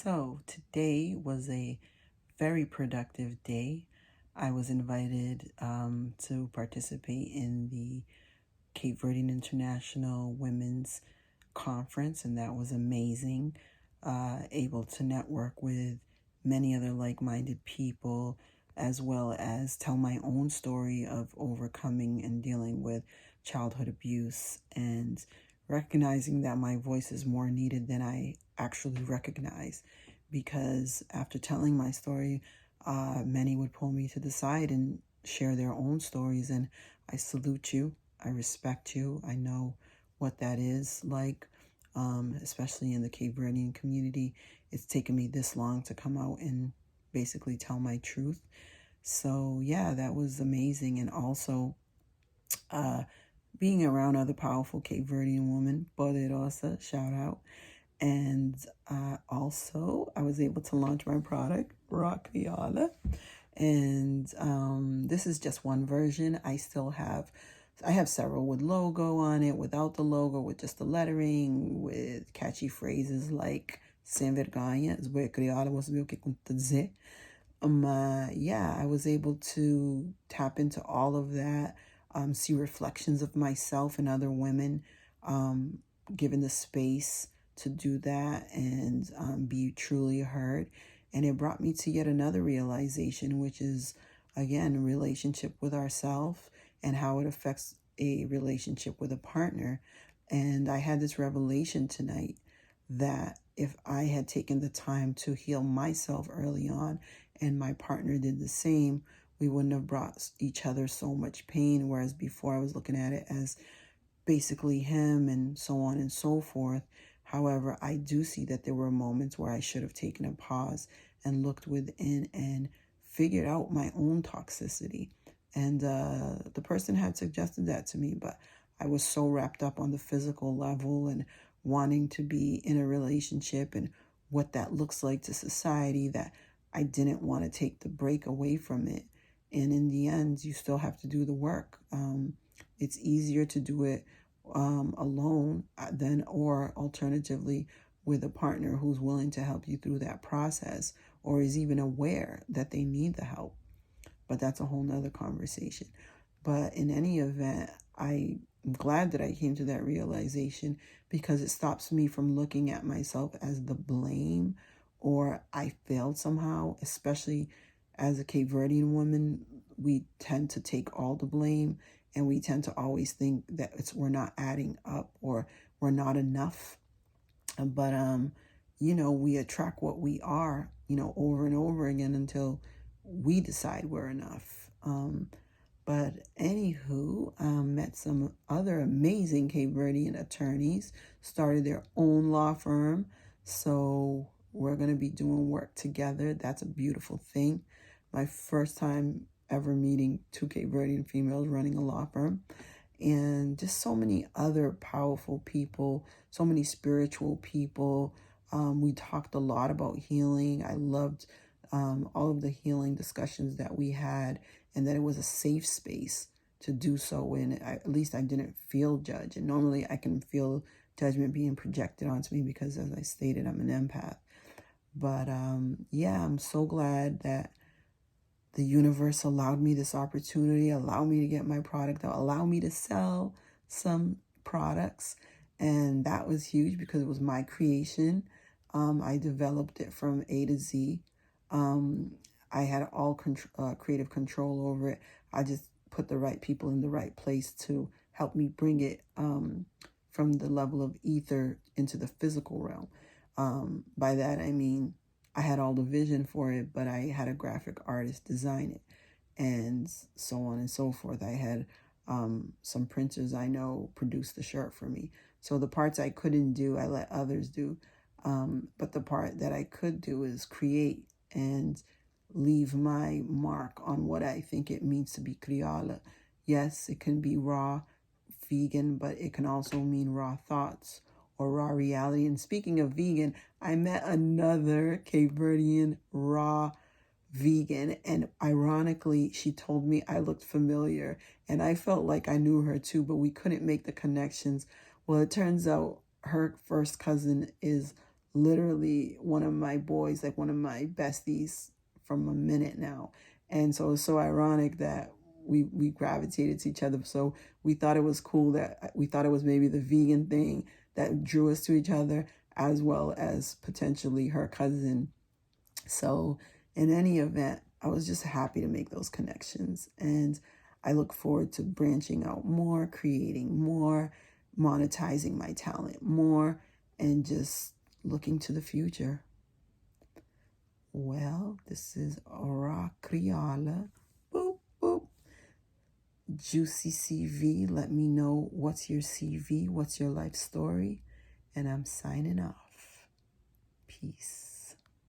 So today was a very productive day. I was invited to participate in the Cape Verdean International Women's Conference, and that was amazing. Able to network with many other like-minded people, as well as tell my own story of overcoming and dealing with childhood abuse and recognizing that my voice is more needed than I actually recognize. Because after telling my story, many would pull me to the side and share their own stories. And I salute you. I respect you. I know what that is like, especially in the Cape Verdean community. It's taken me this long to come out and basically tell my truth. So yeah, that was amazing. And also being around other powerful Cape Verdean women, Poderosa, shout out. And also, I was able to launch my product, Rock Viola. And this is just one version. I have several with logo on it, without the logo, with just the lettering, with catchy phrases like Sem vergonha, voy criada, você viu o que dizer. Yeah, I was able to tap into all of that, see reflections of myself and other women, given the space to do that and be truly heard. And it brought me to yet another realization, which is, again, a relationship with ourselves and how it affects a relationship with a partner. And I had this revelation tonight that if I had taken the time to heal myself early on and my partner did the same, we wouldn't have brought each other so much pain. Whereas before I was looking at it as basically him and so on and so forth. However, I do see that there were moments where I should have taken a pause and looked within and figured out my own toxicity. And the person had suggested that to me, but I was so wrapped up on the physical level and wanting to be in a relationship and what that looks like to society that I didn't want to take the break away from it. And in the end, you still have to do the work. It's easier to do it alone than, or alternatively, with a partner who's willing to help you through that process or is even aware that they need the help. But that's a whole nother conversation. But in any event, I'm glad that I came to that realization because it stops me from looking at myself as the blame or I failed somehow, especially as a Cape Verdean woman. We tend to take all the blame and we tend to always think that we're not adding up or we're not enough. But, we attract what we are, over and over again until we decide we're enough. But anywho, met some other amazing Cape Verdean attorneys, started their own law firm. So we're going to be doing work together. That's a beautiful thing. My first time ever meeting two Cape Verdean females running a law firm. And just so many other powerful people, so many spiritual people. We talked a lot about healing. I loved all of the healing discussions that we had, and that it was a safe space to do so in. At least I didn't feel judged. And normally I can feel judgment being projected onto me because, as I stated, I'm an empath. But yeah, I'm so glad that the universe allowed me this opportunity, allowed me to get my product out, allowed me to sell some products. And that was huge because it was my creation. I developed it from A to Z. I had all creative control over it. I just put the right people in the right place to help me bring it from the level of ether into the physical realm. By that, I mean, I had all the vision for it, but I had a graphic artist design it and so on and so forth. I had some printers I know produce the shirt for me. So the parts I couldn't do, I let others do. But the part that I could do is create and leave my mark on what I think it means to be criolla. Yes, it can be raw, vegan, but it can also mean raw thoughts or raw reality. And speaking of vegan, I met another Cape Verdean raw vegan, and ironically, she told me I looked familiar, and I felt like I knew her too, but we couldn't make the connections. Well, it turns out her first cousin is literally one of my boys, like one of my besties from a minute now. And so it's so ironic that we gravitated to each other. So we thought it was cool that we thought it was maybe the vegan thing that drew us to each other, as well as potentially her cousin. So in any event, I was just happy to make those connections. And I look forward to branching out more, creating more, monetizing my talent more, and just looking to the future. Well, this is Aura Criolla. Boop, boop. Juicy CV. Let me know what's your CV, what's your life story. And I'm signing off. Peace.